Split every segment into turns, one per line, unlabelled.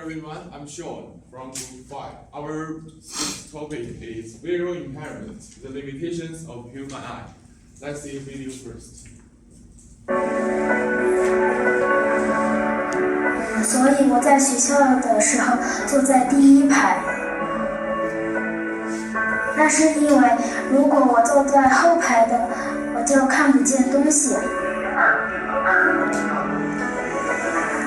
everyone, I'm Sean from Group 5. Our topic is visual impairment, the limitations of human eye. Let's see the video first.
所以我在学校的时候坐在第一排，那是因为如果我坐在后排的，我就看不见东西。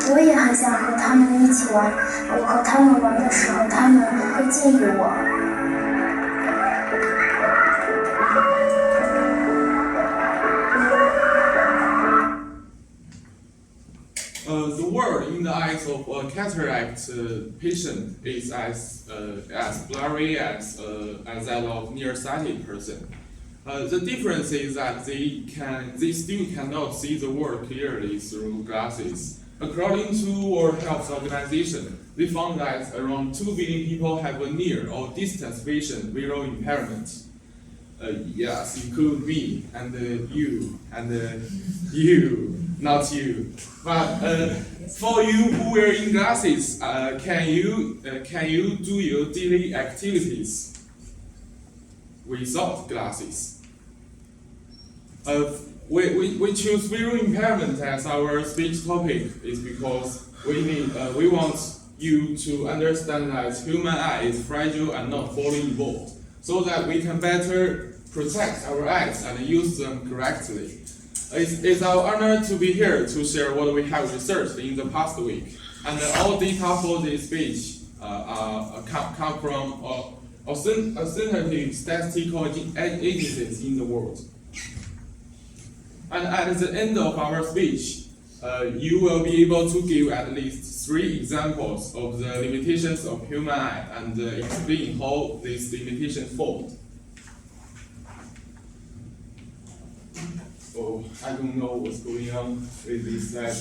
我也很想和他们一起玩，我和他们玩的时候，他们会建议我。
The world in the eyes of a cataract patient is as blurry as that of nearsighted person. The difference is that they still cannot see the world clearly through glasses. According to World Health Organization, they found that around 2 billion people have a near or distance vision visual impairment. Yes, include me and you and you, not you. But for you who wearing glasses, can you do your daily activities without glasses? We choose visual impairment as our speech topic is because we want you to understand that human eye is fragile and not fully evolved, so that we can better protect our eyes and use them correctly. It's our honor to be here to share what we have researched in the past week, and all data for this speech come from authoritative statistical agencies in the world. And at the end of our speech, you will be able to give at least 3 examples of the limitations of human eye and explain how these limitations fall. Oh, I don't know what's going on with this slide.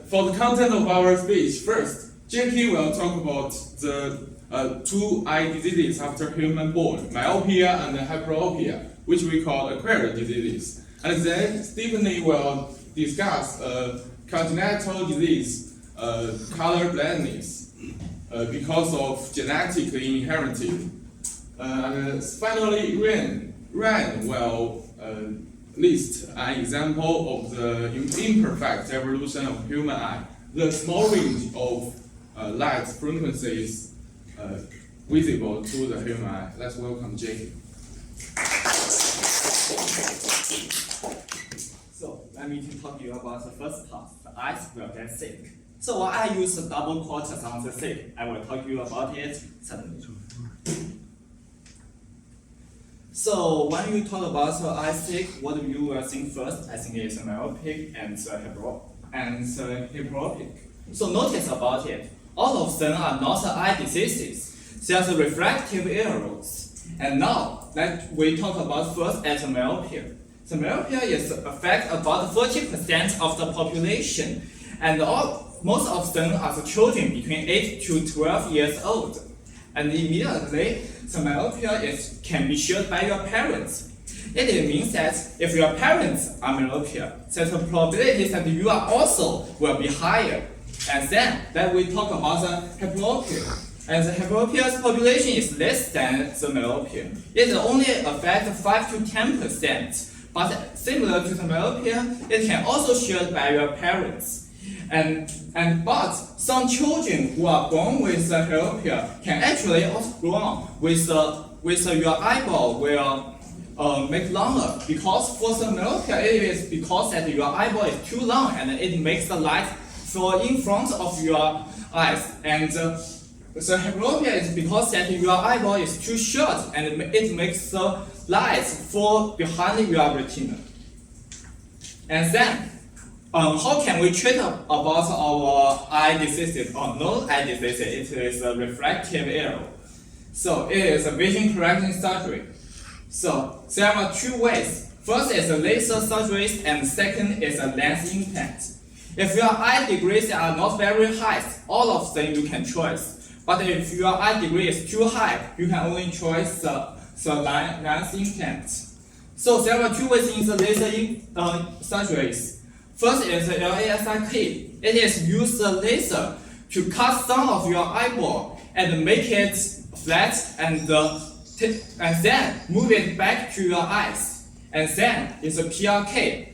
For the content of our speech, first, Jackie will talk about the 2 eye diseases after human born, myopia and hyperopia, which we call acquired diseases. And then Stephanie will discuss congenital disease, color blindness, because of genetically inherited. And finally, Ryan will list an example of the imperfect evolution of human eye, the small range of light frequencies visible to the human eye. Let's welcome Jackie.
So let me talk to you about the first part. The eyes will get sick. So when I use the double quotes on the sick, I will talk to you about it suddenly. So when you talk about the eye sick, what you will think first? I think it's myopic and hyperopic. So notice about it. All of them are not eye diseases. They are the refractive errors. And now let we talk about first as myopia. The myopia is affect about 40% of the population, and most of them are the children between 8 to 12 years old. And immediately, the myopia can be shared by your parents. It means that if your parents are myopia, then the probability that you are also will be higher. And then we talk about the hyperopia. And the hyperopia's population is less than the myopia. It only affects 5 to 10%. But similar to the myopia, it can also shared by your parents. But some children who are born with the myopia can actually also grow with your eyeball will make longer, because for the myopia it is because that your eyeball is too long and it makes the light fall in front of your eyes. And the hyperopia is because that your eyeball is too short and it makes the light fall behind your retina. And then, how can we treat about our eye diseases or no eye diseases? It is a refractive error. So it is a vision correction surgery. So there are 2 ways. First is a laser surgery, and second is a lens implant. If your eye degrees are not very high, all of them you can choose. But if your eye degree is too high, you can only choose the lens implant. So there are 2 ways in the laser surgeries. First is LASIK. It is use the laser to cut some of your eyeball and make it flat and then move it back to your eyes. And then it's a PRK.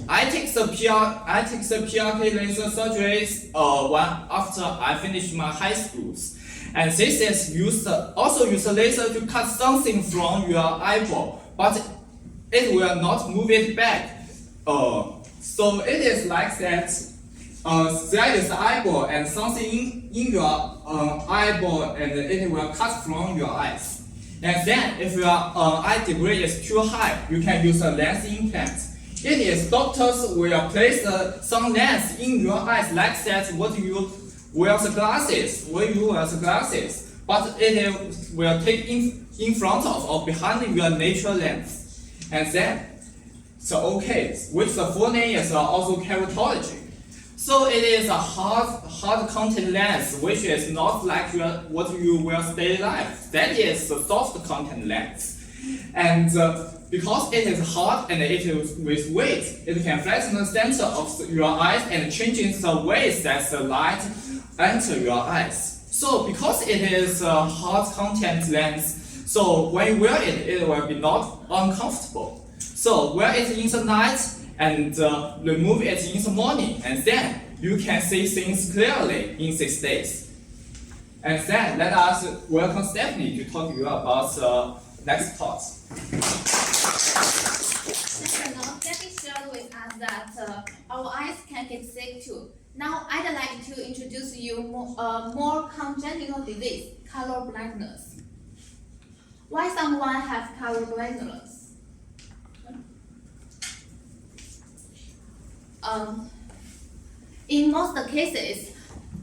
I take the PRK laser surgery after I finished my high schools. And this is also use a laser to cut something from your eyeball, but it will not move it back. So it is like that. There is eyeball and something in your eyeball, and it will cut from your eyes. And then, if your eye degree is too high, you can use a lens implant. It is doctors will place some lens in your eyes like that. What you wear the glasses, but it will take in front of or behind your natural lens. And then, which the full name is also keratology. So it is a hard content lens, which is not like what you wear daily life. That is the soft content lens. And because it is hard and it is with weight, it can flatten the center of your eyes and changing the way that the light enter your eyes. So because it is a hard content lens, so when you wear it, it will be not uncomfortable. So wear it in the night and remove it in the morning, and then you can see things clearly in 6 days. And then let us welcome Stephanie to talk to you about the next part.
Stephanie shared with us that our eyes can get sick too. Now I'd like to introduce you more congenital disease, color blindness. Why someone have color blindness? In most cases,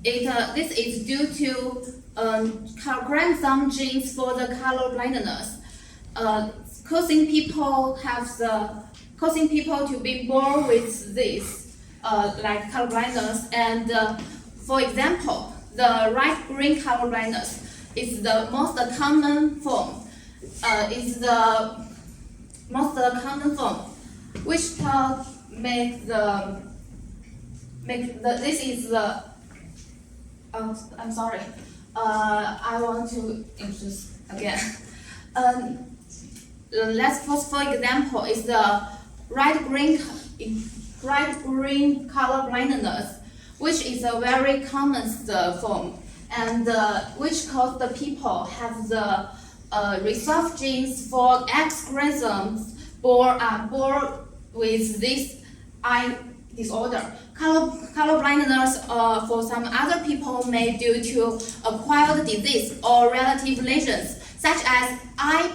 this is due to chromosome genes for the color blindness, causing people to be born with this, like color blindness. And for example, the right-green color blindness is the most common form. Which this is the. I'm sorry. I want to introduce again. Let's first, for example, is the right-green color blindness, which is a very common form, and which cause the people have the reserved genes for X chromosomes born with this eye disorder. Color blindness for some other people may due to acquired disease or relative lesions, such as eye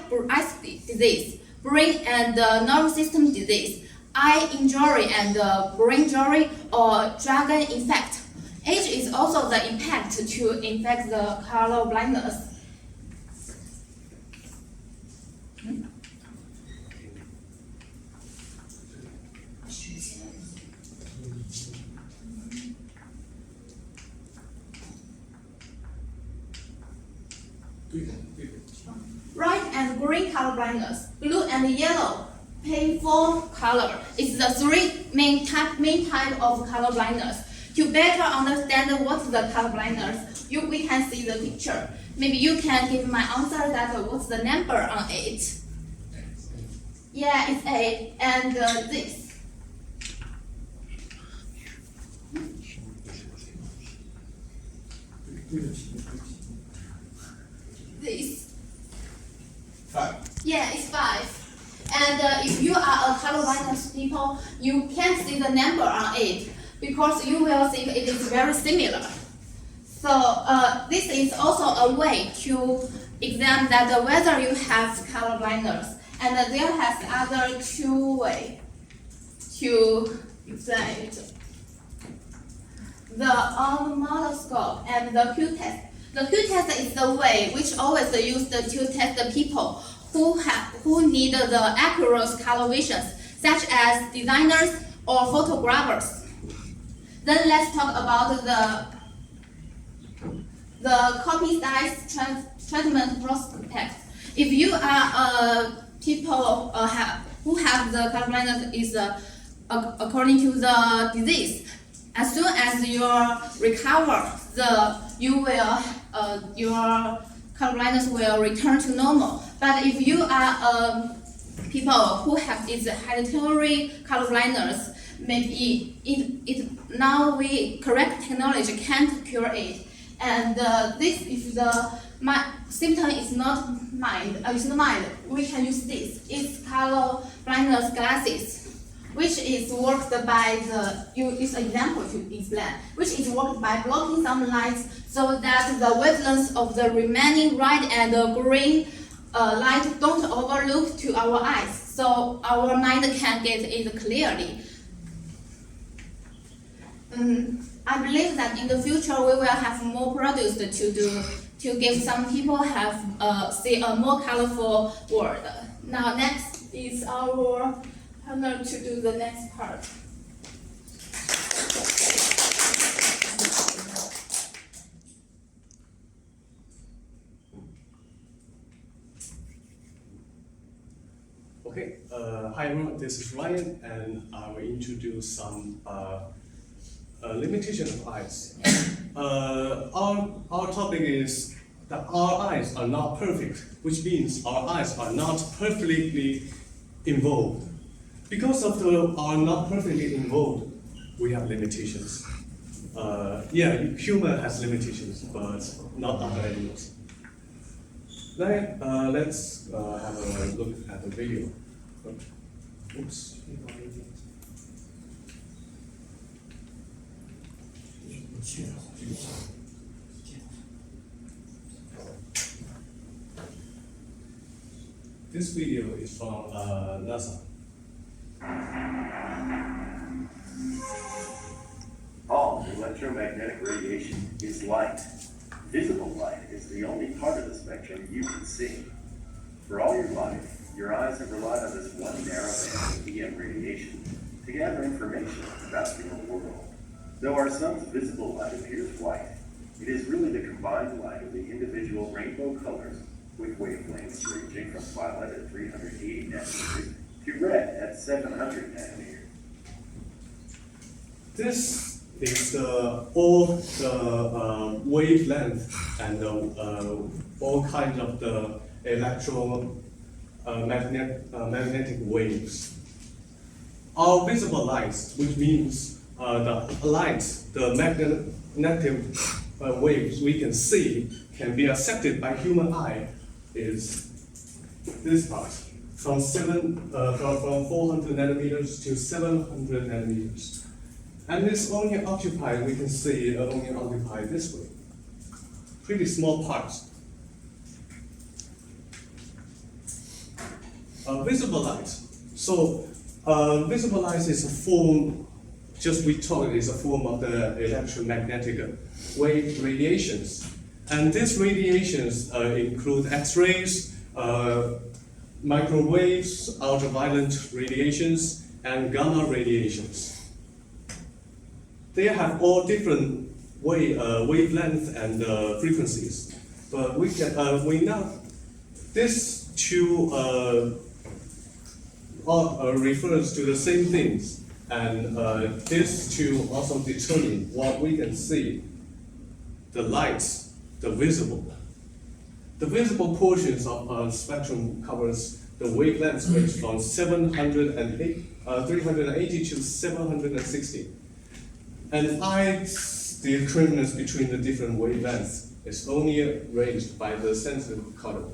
disease, brain and nervous system disease, eye injury and brain injury, or drug infect. Age is also the impact to infect the color blindness. Red and green color blindness, blue and yellow, painful color is the three main type of color blindness. To better understand what's the color blindness, we can see the picture. Maybe you can give my answer that what's the number on it? Yeah, it's 8. And this. This.
5.
Yeah, it's 5. And if you are a color blindness people, you can't see the number on it because you will think it is very similar. So this is also a way to examine that whether you have color blindness. And there has other 2 ways to examine it. The ophthalmoscope and the Q-test. The Q-test is the way which always used to test the people who need the accurate color visions, such as designers or photographers. Then let's talk about the copy size treatment prospect. If you are people who have the color blindness is according to the disease, as soon as you recover your color blindness will return to normal. But if you are people who have this hereditary color blindness, maybe now we correct technology can't cure it. And this, if the symptom is not mild, we can use this. It's color blindness glasses, which is worked by use an example to explain, which is worked by blocking some lights so that the wavelengths of the remaining red and green light don't overlook to our eyes, so our mind can get it clearly. I believe that in the future we will have more products to give some people have see a more colorful world. Now next is our partner to do the next part.
Okay, hi everyone, this is Ryan, and I will introduce some limitation of eyes. Our topic is that our eyes are not perfect, which means our eyes are not perfectly involved. Because of are not perfectly involved, we have limitations. Human has limitations, but not other animals. Now, let's have a look at the video. Oops. This video is from NASA.
All electromagnetic radiation is light. Visible light is the only part of the spectrum you can see. For all your life, your eyes have relied on this one narrow band of EM radiation to gather information about the real world. Though our sun's visible light appears white, it is really the combined light of the individual rainbow colors with wavelengths ranging from violet at 380 nanometers to red at 700 nanometers.
This is all the wavelength and all kinds of the electromagnetic waves. Our visible lights, which means the light, the magnetic waves we can see can be accepted by human eye, is this part, from 400 nanometers to 700 nanometers. And it's only occupied, we can see only occupied this way. Pretty small parts. Visible light. So visible light is a form, just we talked, is a form of the electromagnetic wave radiations. And these radiations include X-rays, microwaves, ultraviolet radiations, and gamma radiations. They have all different wavelengths and frequencies, but we know these two refers to the same things, and these two also determine what we can see. The lights, the visible. The visible portions of a spectrum covers the wavelengths range from 380 to 760. And the discriminance between the different wavelengths is only arranged by the sensitive color.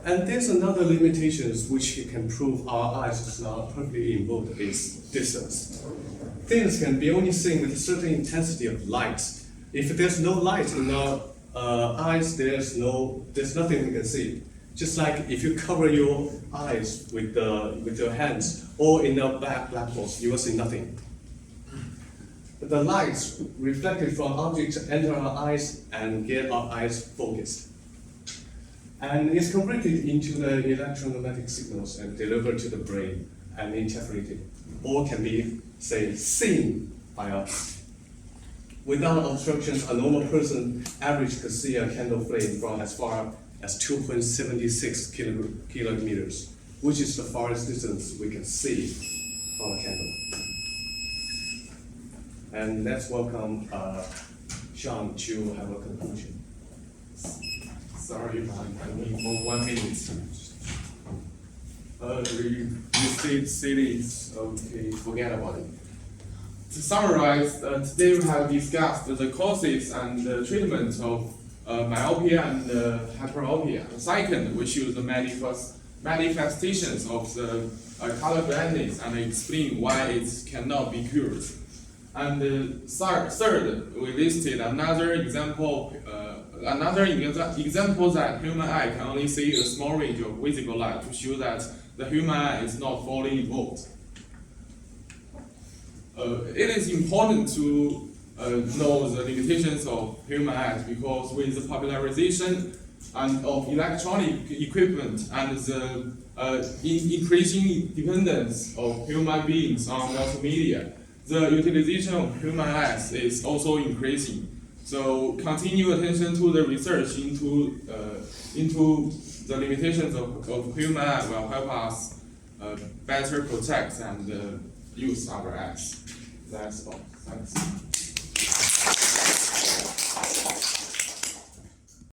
And there's another limitation which can prove our eyes is not perfectly involved is distance. Things can be only seen with a certain intensity of light. If there's no light in our eyes, there's nothing we can see. Just like if you cover your eyes with your hands or in a black box, you will see nothing. But the lights reflected from objects enter our eyes and get our eyes focused. And it's converted into the electromagnetic signals and delivered to the brain and interpreted, or can be, say, seen by us. Without obstructions, a normal person average could see a candle flame from as far as 2.76 kilometers, which is the farthest distance we can see. from the candle. And let's welcome Sean to have a conclusion.
Sorry, I need for 1 minute. You cities, okay, forget about it. To summarize, today we have discussed the causes and the treatment of myopia and hyperopia. Second, we choose the manifestations of the color blindness and explain why it cannot be cured. And third, we listed another example that human eye can only see a small range of visible light to show that the human eye is not fully involved. It is important to know the limitations of human eyes because with the popularization of electronic equipment and the increasing dependence of human beings on multimedia, the utilization of human eyes is also increasing. So continue attention to the research into the limitations of human eye will help us better protect and use our eyes. That's all. Thanks.